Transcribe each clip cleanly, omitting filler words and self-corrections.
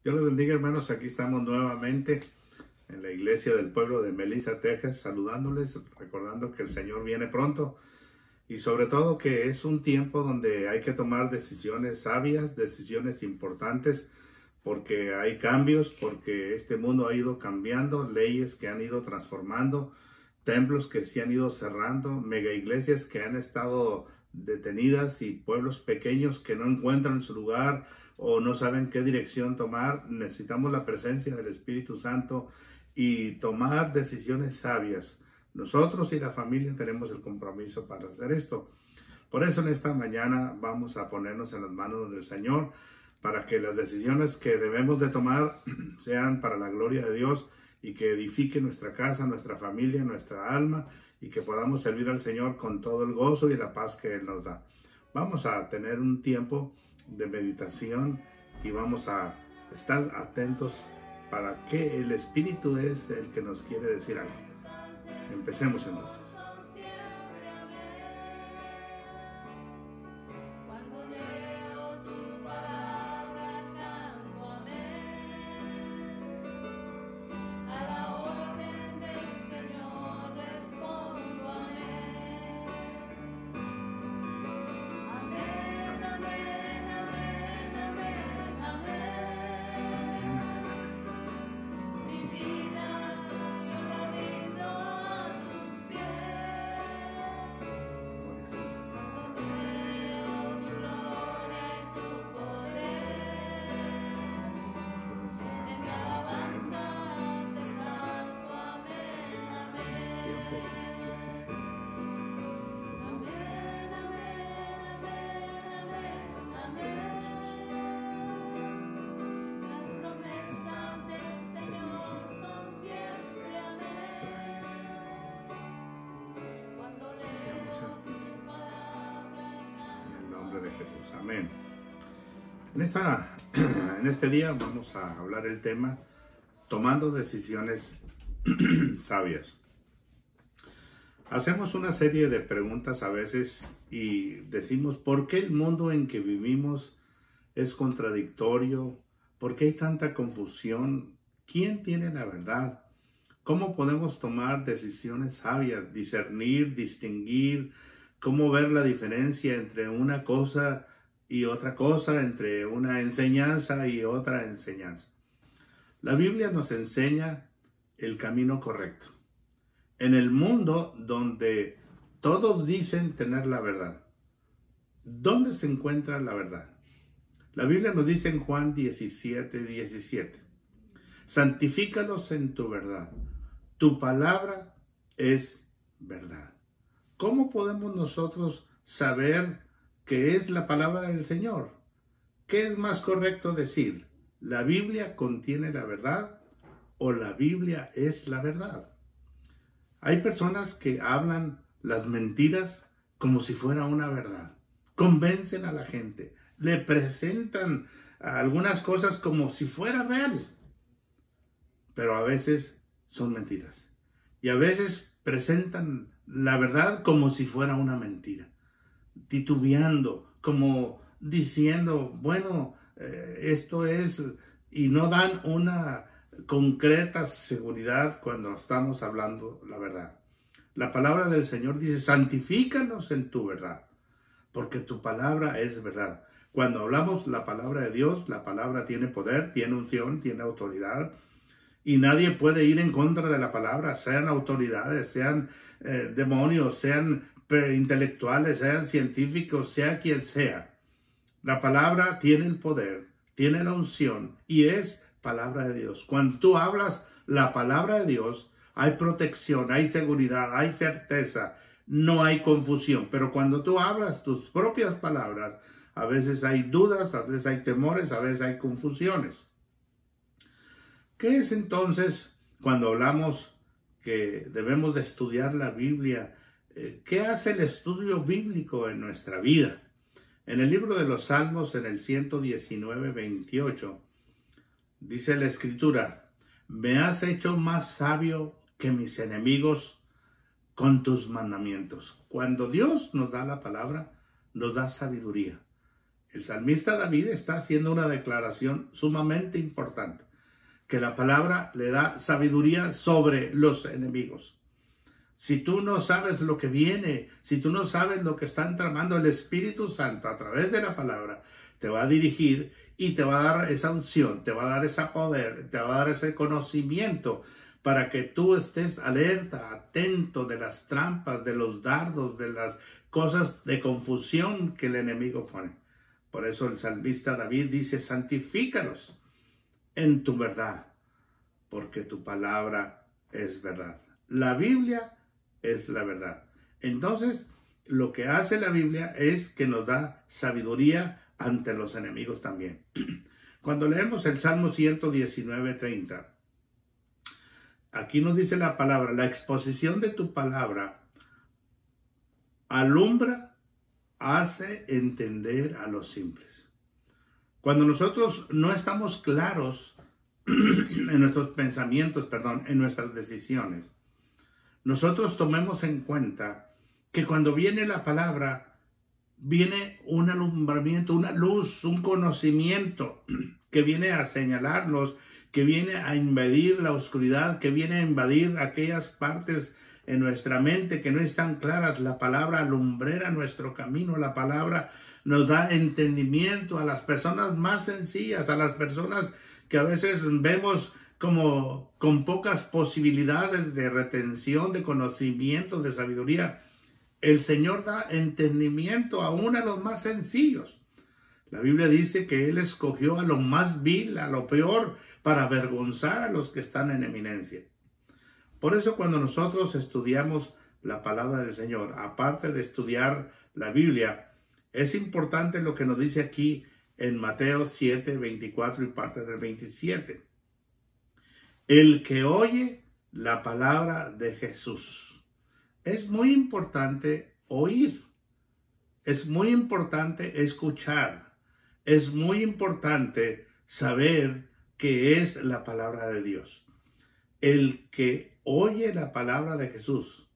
Dios les bendiga, hermanos. Aquí estamos nuevamente en la iglesia del pueblo de Melissa, Texas, saludándoles, recordando que el Señor viene pronto y sobre todo que es un tiempo donde hay que tomar decisiones sabias, decisiones importantes, porque hay cambios, porque este mundo ha ido cambiando, leyes que han ido transformando, templos que se han ido cerrando, mega iglesias que han estado detenidas y pueblos pequeños que no encuentran su lugar o no saben qué dirección tomar. Necesitamos la presencia del Espíritu Santo y tomar decisiones sabias. Nosotros y la familia tenemos el compromiso para hacer esto. Por eso en esta mañana vamos a ponernos en las manos del Señor para que las decisiones que debemos de tomar sean para la gloria de Dios y que edifique nuestra casa, nuestra familia, nuestra alma y que podamos servir al Señor con todo el gozo y la paz que Él nos da. Vamos a tener un tiempo de meditación y vamos a estar atentos para que el Espíritu es el que nos quiere decir algo. Empecemos entonces. De Jesús, amén. En este día vamos a hablar el tema tomando decisiones sabias. Hacemos una serie de preguntas a veces y decimos ¿por qué el mundo en que vivimos es contradictorio? ¿Por qué hay tanta confusión? ¿Quién tiene la verdad? ¿Cómo podemos tomar decisiones sabias, discernir, distinguir? ¿Cómo ver la diferencia entre una cosa y otra cosa, entre una enseñanza y otra enseñanza? La Biblia nos enseña el camino correcto. En el mundo donde todos dicen tener la verdad, ¿dónde se encuentra la verdad? La Biblia nos dice en Juan 17:17, santifícalos en tu verdad, tu palabra es verdad. ¿Cómo podemos nosotros saber qué es la palabra del Señor? ¿Qué es más correcto decir? ¿La Biblia contiene la verdad o la Biblia es la verdad? Hay personas que hablan las mentiras como si fuera una verdad. Convencen a la gente, le presentan algunas cosas como si fuera real, pero a veces son mentiras. Y a veces presentan la verdad como si fuera una mentira, titubeando, como diciendo, bueno, esto es, y no dan una concreta seguridad cuando estamos hablando la verdad. La palabra del Señor dice, santifícanos en tu verdad, porque tu palabra es verdad. Cuando hablamos la palabra de Dios, la palabra tiene poder, tiene unción, tiene autoridad, y nadie puede ir en contra de la palabra, sean autoridades, sean demonios, sean intelectuales, sean científicos, sea quien sea. La palabra tiene el poder, tiene la unción y es palabra de Dios. Cuando tú hablas la palabra de Dios, hay protección, hay seguridad, hay certeza, no hay confusión. Pero cuando tú hablas tus propias palabras, a veces hay dudas, a veces hay temores, a veces hay confusiones. ¿Qué es entonces cuando hablamos que debemos de estudiar la Biblia? ¿Qué hace el estudio bíblico en nuestra vida? En el libro de los Salmos, en el 119:28, dice la Escritura, me has hecho más sabio que mis enemigos con tus mandamientos. Cuando Dios nos da la palabra, nos da sabiduría. El salmista David está haciendo una declaración sumamente importante, que la palabra le da sabiduría sobre los enemigos. Si tú no sabes lo que viene, si tú no sabes lo que está tramando, el Espíritu Santo a través de la palabra te va a dirigir y te va a dar esa unción, te va a dar ese poder, te va a dar ese conocimiento para que tú estés alerta, atento de las trampas, de los dardos, de las cosas de confusión que el enemigo pone. Por eso el salmista David dice, santifícalos en tu verdad, porque tu palabra es verdad. La Biblia es la verdad. Entonces, lo que hace la Biblia es que nos da sabiduría ante los enemigos también. Cuando leemos el Salmo 119:30, aquí nos dice la palabra, la exposición de tu palabra alumbra, hace entender a los simples. Cuando nosotros no estamos claros en nuestros pensamientos, en nuestras decisiones, nosotros tomemos en cuenta que cuando viene la palabra, viene un alumbramiento, una luz, un conocimiento que viene a señalarnos, que viene a invadir la oscuridad, que viene a invadir aquellas partes en nuestra mente que no están claras. La palabra alumbrera nuestro camino, la palabra nos da entendimiento a las personas más sencillas, a las personas que a veces vemos como con pocas posibilidades de retención, de conocimiento, de sabiduría. El Señor da entendimiento aún a los más sencillos. La Biblia dice que Él escogió a lo más vil, a lo peor, para avergonzar a los que están en eminencia. Por eso cuando nosotros estudiamos la palabra del Señor, aparte de estudiar la Biblia, es importante lo que nos dice aquí en Mateo 7:24 y parte del 27. El que oye la palabra de Jesús. Es muy importante oír. Es muy importante escuchar. Es muy importante saber qué es la palabra de Dios. El que oye la palabra de Jesús.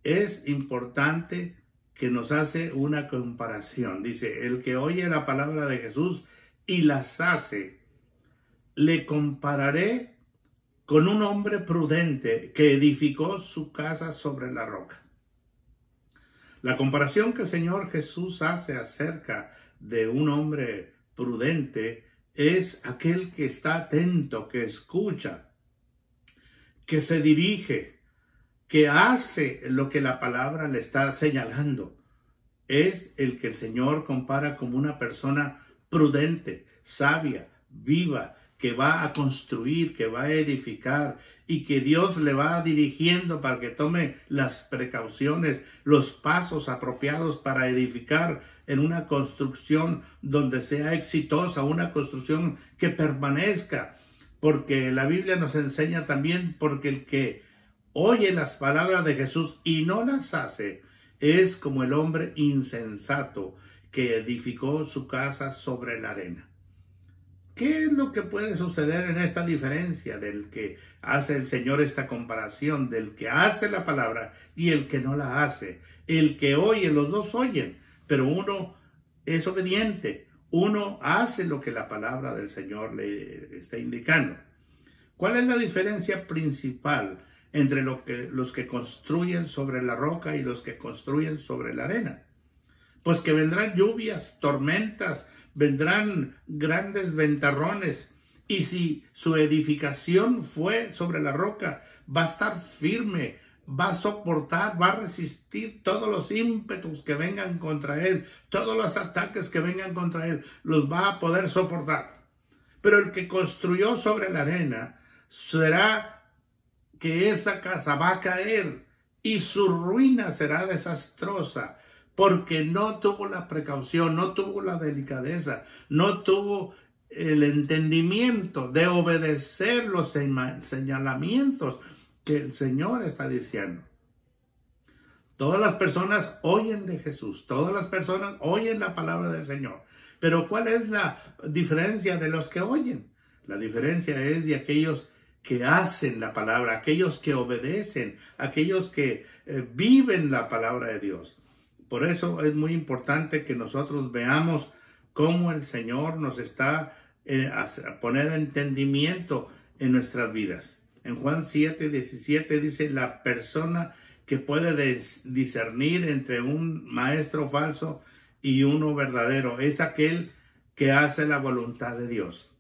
Es importante que nos hace una comparación. Dice, el que oye la palabra de Jesús y las hace, le compararé con un hombre prudente que edificó su casa sobre la roca. La comparación que el Señor Jesús hace acerca de un hombre prudente es aquel que está atento, que escucha, que se dirige, que hace lo que la palabra le está señalando. Es el que el Señor compara como una persona prudente, sabia, viva, que va a construir, que va a edificar y que Dios le va dirigiendo para que tome las precauciones, los pasos apropiados para edificar en una construcción donde sea exitosa, una construcción que permanezca. Porque la Biblia nos enseña también, porque el que oye las palabras de Jesús y no las hace, es como el hombre insensato que edificó su casa sobre la arena. ¿Qué es lo que puede suceder en esta diferencia del que hace el Señor esta comparación, del que hace la palabra y el que no la hace? El que oye, los dos oyen, pero uno es obediente, uno hace lo que la palabra del Señor le está indicando. ¿Cuál es la diferencia principal entre los que construyen sobre la roca y los que construyen sobre la arena? Pues que vendrán lluvias, tormentas, vendrán grandes ventarrones, y si su edificación fue sobre la roca, va a estar firme, va a soportar, va a resistir todos los ímpetus que vengan contra él, todos los ataques que vengan contra él, los va a poder soportar. Pero el que construyó sobre la arena, será que esa casa va a caer y su ruina será desastrosa, porque no tuvo la precaución, no tuvo la delicadeza, no tuvo el entendimiento de obedecer los señalamientos que el Señor está diciendo. Todas las personas oyen de Jesús, todas las personas oyen la palabra del Señor. Pero ¿cuál es la diferencia de los que oyen? La diferencia es de aquellos que hacen la palabra, aquellos que obedecen, aquellos que viven la palabra de Dios. Por eso es muy importante que nosotros veamos cómo el Señor nos está a poner entendimiento en nuestras vidas. En Juan 7:17 dice, la persona que puede discernir entre un maestro falso y uno verdadero es aquel que hace la voluntad de Dios.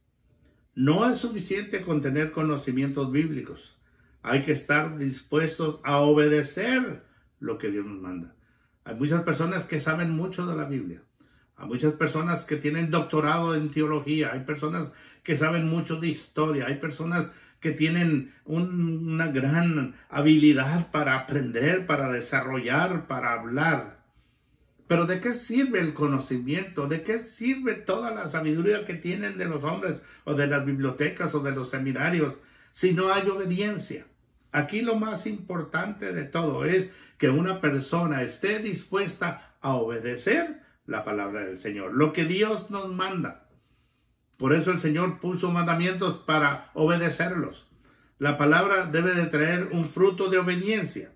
No es suficiente con tener conocimientos bíblicos. Hay que estar dispuestos a obedecer lo que Dios nos manda. Hay muchas personas que saben mucho de la Biblia. Hay muchas personas que tienen doctorado en teología. Hay personas que saben mucho de historia. Hay personas que tienen una gran habilidad para aprender, para desarrollar, para hablar. Pero ¿de qué sirve el conocimiento? ¿De qué sirve toda la sabiduría que tienen de los hombres o de las bibliotecas o de los seminarios si no hay obediencia? Aquí lo más importante de todo es que una persona esté dispuesta a obedecer la palabra del Señor, lo que Dios nos manda. Por eso el Señor puso mandamientos para obedecerlos. La palabra debe de traer un fruto de obediencia.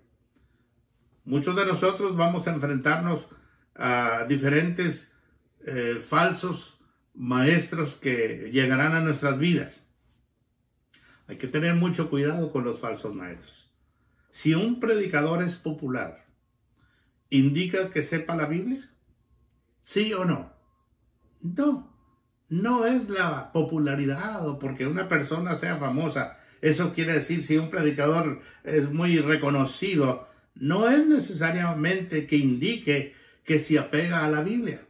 Muchos de nosotros vamos a enfrentarnos a diferentes falsos maestros que llegarán a nuestras vidas. Hay que tener mucho cuidado con los falsos maestros. Si un predicador es popular, ¿indica que sepa la Biblia? ¿Sí o no? No, no es la popularidad o porque una persona sea famosa. Eso quiere decir, si un predicador es muy reconocido, no es necesariamente que indique que se apega a la Biblia.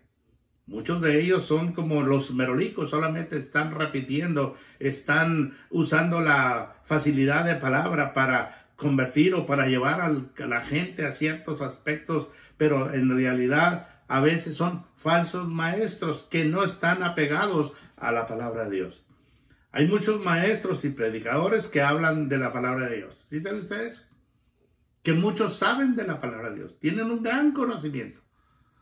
Muchos de ellos son como los merolicos, solamente están repitiendo, están usando la facilidad de palabra para convertir o para llevar a la gente a ciertos aspectos, pero en realidad a veces son falsos maestros que no están apegados a la palabra de Dios. Hay muchos maestros y predicadores que hablan de la palabra de Dios. ¿Sí saben ustedes? Que muchos saben de la palabra de Dios, tienen un gran conocimiento.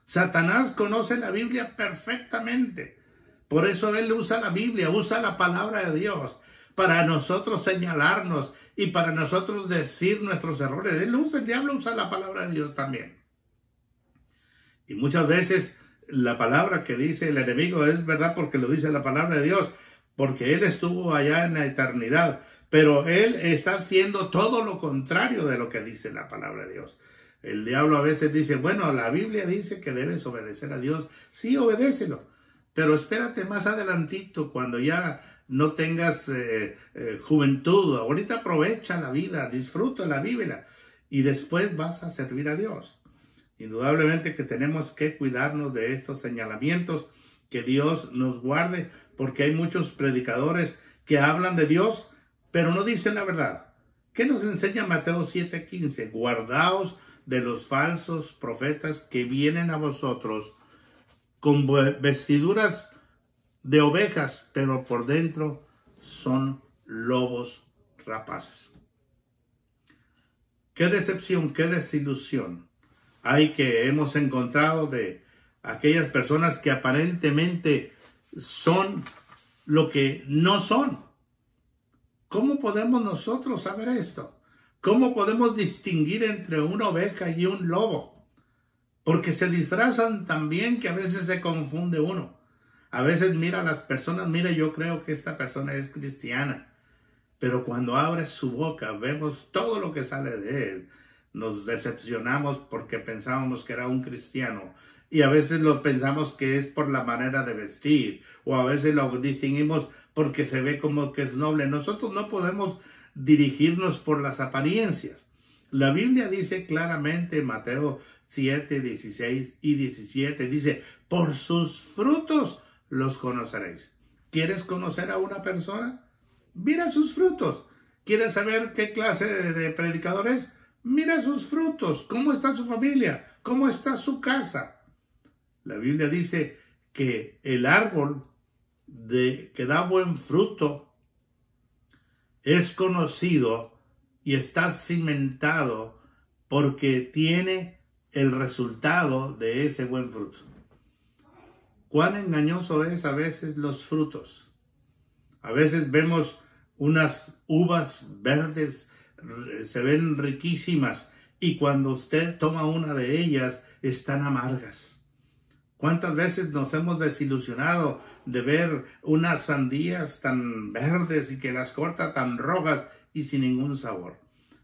Satanás conoce la Biblia perfectamente. Por eso él usa la Biblia, usa la palabra de Dios para nosotros señalarnos y para nosotros decir nuestros errores. El diablo usa la palabra de Dios también. Y muchas veces la palabra que dice el enemigo es verdad porque lo dice la palabra de Dios, porque él estuvo allá en la eternidad, pero él está haciendo todo lo contrario de lo que dice la palabra de Dios. El diablo a veces dice, bueno, la Biblia dice que debes obedecer a Dios. Sí, obedécelo, pero espérate más adelantito cuando ya no tengas juventud. Ahorita aprovecha la vida, disfruta la Biblia y después vas a servir a Dios. Indudablemente que tenemos que cuidarnos de estos señalamientos, que Dios nos guarde, porque hay muchos predicadores que hablan de Dios, pero no dicen la verdad. ¿Qué nos enseña Mateo 7:15? Guardaos de los falsos profetas que vienen a vosotros con vestiduras de ovejas, pero por dentro son lobos rapaces. Qué decepción, qué desilusión hay que hemos encontrado de aquellas personas que aparentemente son lo que no son. ¿Cómo podemos nosotros saber esto? ¿Cómo podemos distinguir entre una oveja y un lobo? Porque se disfrazan tan bien que a veces se confunde uno. A veces mira a las personas, mira, yo creo que esta persona es cristiana. Pero cuando abre su boca, vemos todo lo que sale de él. Nos decepcionamos porque pensábamos que era un cristiano. Y a veces lo pensamos que es por la manera de vestir. O a veces lo distinguimos porque se ve como que es noble. Nosotros no podemos dirigirnos por las apariencias. La Biblia dice claramente en Mateo 7, 16 y 17, dice, por sus frutos los conoceréis. ¿Quieres conocer a una persona? Mira sus frutos. ¿Quieres saber qué clase de predicador es? Mira sus frutos. ¿Cómo está su familia? ¿Cómo está su casa? La Biblia dice que el árbol que da buen fruto es conocido y está cimentado porque tiene el resultado de ese buen fruto. Cuán engañoso es a veces los frutos. A veces vemos unas uvas verdes, se ven riquísimas, y cuando usted toma una de ellas, están amargas. ¿Cuántas veces nos hemos desilusionado de ver unas sandías tan verdes y que las corta tan rojas y sin ningún sabor?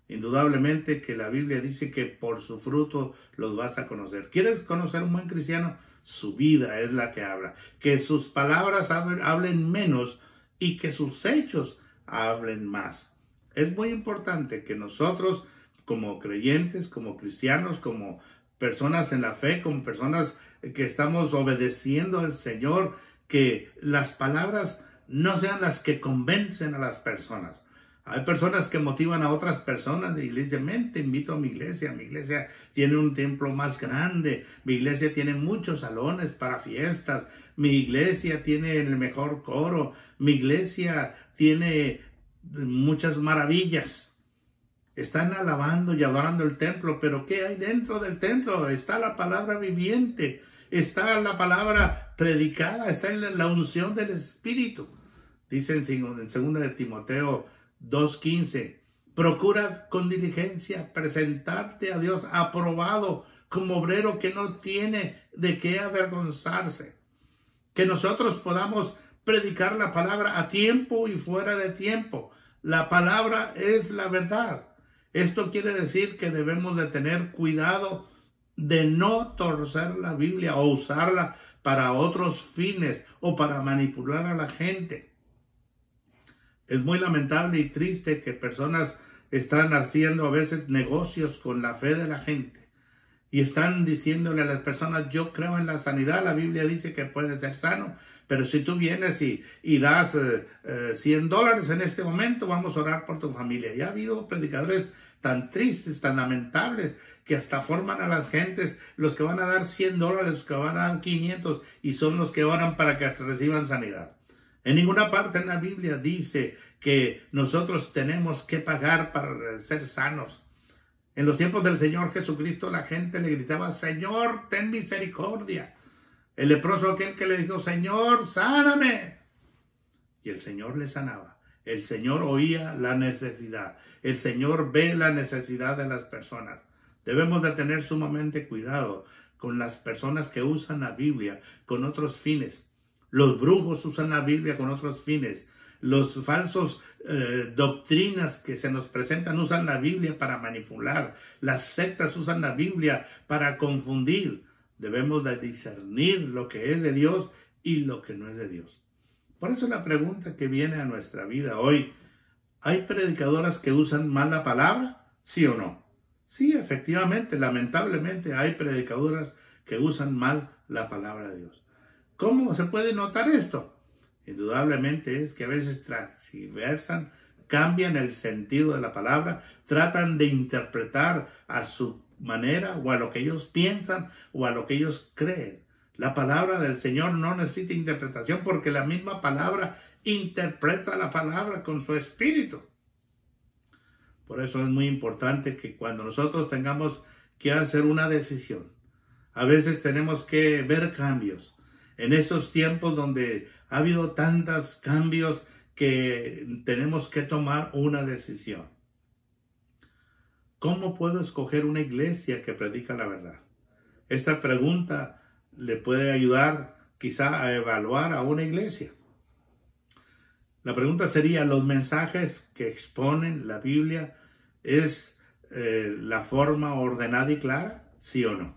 Indudablemente que la Biblia dice que por su fruto los vas a conocer. ¿Quieres conocer un buen cristiano? Su vida es la que habla. Que sus palabras hablen menos y que sus hechos hablen más. Es muy importante que nosotros, como creyentes, como cristianos, como personas en la fe, como personas que estamos obedeciendo al Señor, que las palabras no sean las que convencen a las personas. Hay personas que motivan a otras personas y les dicen, ven, te invito a mi iglesia tiene un templo más grande, mi iglesia tiene muchos salones para fiestas, mi iglesia tiene el mejor coro, mi iglesia tiene muchas maravillas. Están alabando y adorando el templo, pero ¿qué hay dentro del templo? Está la palabra viviente, está la palabra predicada, está en la unción del Espíritu. Dice en 2 de Timoteo 2:15, procura con diligencia presentarte a Dios aprobado como obrero que no tiene de qué avergonzarse. Que nosotros podamos predicar la palabra a tiempo y fuera de tiempo. La palabra es la verdad. Esto quiere decir que debemos de tener cuidado de no torcer la Biblia o usarla para otros fines o para manipular a la gente. Es muy lamentable y triste que personas están haciendo a veces negocios con la fe de la gente y están diciéndole a las personas, yo creo en la sanidad, la Biblia dice que puedes ser sano, pero si tú vienes y das $100 en este momento, vamos a orar por tu familia. Y ha habido predicadores tan tristes, tan lamentables, que hasta forman a las gentes, los que van a dar $100, los que van a dar 500, y son los que oran para que reciban sanidad. En ninguna parte en la Biblia dice que nosotros tenemos que pagar para ser sanos. En los tiempos del Señor Jesucristo la gente le gritaba, Señor, ten misericordia. El leproso aquel que le dijo, Señor, sáname. Y el Señor le sanaba. El Señor oía la necesidad. El Señor ve la necesidad de las personas. Debemos de tener sumamente cuidado con las personas que usan la Biblia con otros fines. Los brujos usan la Biblia con otros fines. Los falsos doctrinas que se nos presentan usan la Biblia para manipular. Las sectas usan la Biblia para confundir. Debemos de discernir lo que es de Dios y lo que no es de Dios. Por eso la pregunta que viene a nuestra vida hoy, ¿hay predicadoras que usan mal la palabra? ¿Sí o no? Sí, efectivamente, lamentablemente hay predicadoras que usan mal la palabra de Dios. ¿Cómo se puede notar esto? Indudablemente es que a veces transversan, cambian el sentido de la palabra, tratan de interpretar a su manera o a lo que ellos piensan o a lo que ellos creen. La palabra del Señor no necesita interpretación porque la misma palabra interpreta la palabra con su espíritu. Por eso es muy importante que cuando nosotros tengamos que hacer una decisión, a veces tenemos que ver cambios. En esos tiempos donde ha habido tantos cambios que tenemos que tomar una decisión. ¿Cómo puedo escoger una iglesia que predica la verdad? Esta pregunta le puede ayudar quizá a evaluar a una iglesia. La pregunta sería, ¿los mensajes que exponen la Biblia es la forma ordenada y clara? ¿Sí o no?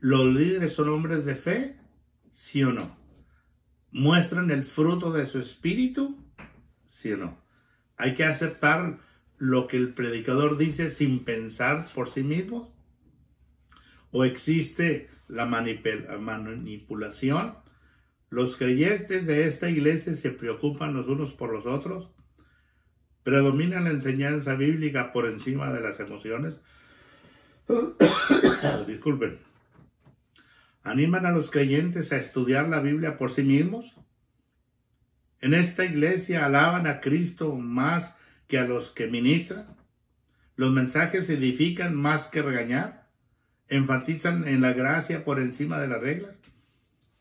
¿Los líderes son hombres de fe? ¿Sí o no? ¿Muestran el fruto de su espíritu? ¿Sí o no? ¿Hay que aceptar lo que el predicador dice sin pensar por sí mismo? ¿O existe la manipulación? ¿Los creyentes de esta iglesia se preocupan los unos por los otros? ¿Predomina la enseñanza bíblica por encima de las emociones? Disculpen. ¿Animan a los creyentes a estudiar la Biblia por sí mismos? ¿En esta iglesia alaban a Cristo más que a los que ministran? ¿Los mensajes edifican más que regañar? ¿Enfatizan en la gracia por encima de las reglas?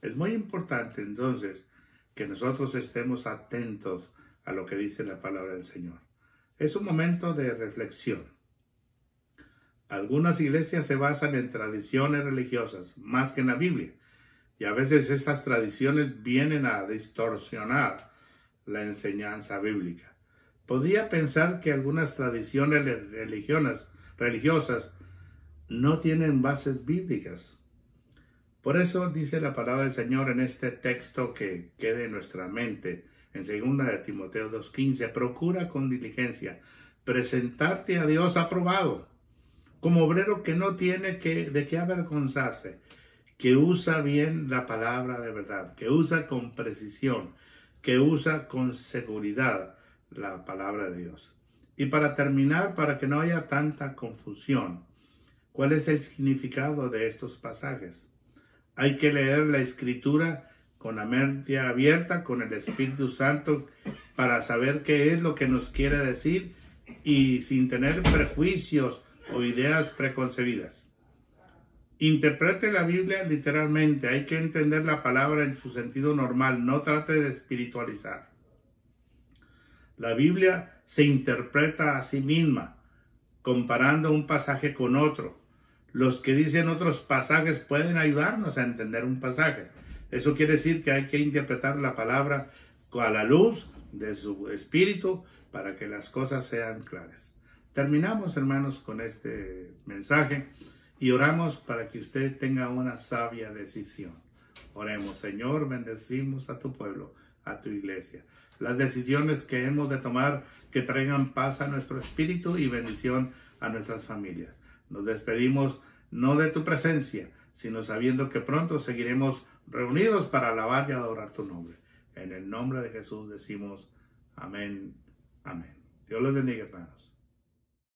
Es muy importante entonces que nosotros estemos atentos a lo que dice la palabra del Señor. Es un momento de reflexión. Algunas iglesias se basan en tradiciones religiosas más que en la Biblia, y a veces estas tradiciones vienen a distorsionar la enseñanza bíblica. Podría pensar que algunas tradiciones religiosas no tienen bases bíblicas. Por eso dice la palabra del Señor en este texto que quede en nuestra mente, en 2 de Timoteo 2:15, procura con diligencia presentarte a Dios aprobado, como obrero que no tiene de qué avergonzarse, que usa bien la palabra de verdad, que usa con precisión, que usa con seguridad la palabra de Dios. Y para terminar, para que no haya tanta confusión, ¿cuál es el significado de estos pasajes? Hay que leer la Escritura con la mente abierta, con el Espíritu Santo, para saber qué es lo que nos quiere decir y sin tener prejuicios o ideas preconcebidas. Interprete la Biblia literalmente. Hay que entender la palabra en su sentido normal. No trate de espiritualizar. La Biblia se interpreta a sí misma, comparando un pasaje con otro. Los que dicen otros pasajes pueden ayudarnos a entender un pasaje. Eso quiere decir que hay que interpretar la palabra a la luz de su espíritu para que las cosas sean claras. Terminamos, hermanos, con este mensaje y oramos para que usted tenga una sabia decisión. Oremos. Señor, bendecimos a tu pueblo, a tu iglesia. Las decisiones que hemos de tomar que traigan paz a nuestro espíritu y bendición a nuestras familias. Nos despedimos no de tu presencia, sino sabiendo que pronto seguiremos reunidos para alabar y adorar tu nombre. En el nombre de Jesús decimos amén, amén. Dios los bendiga, hermanos.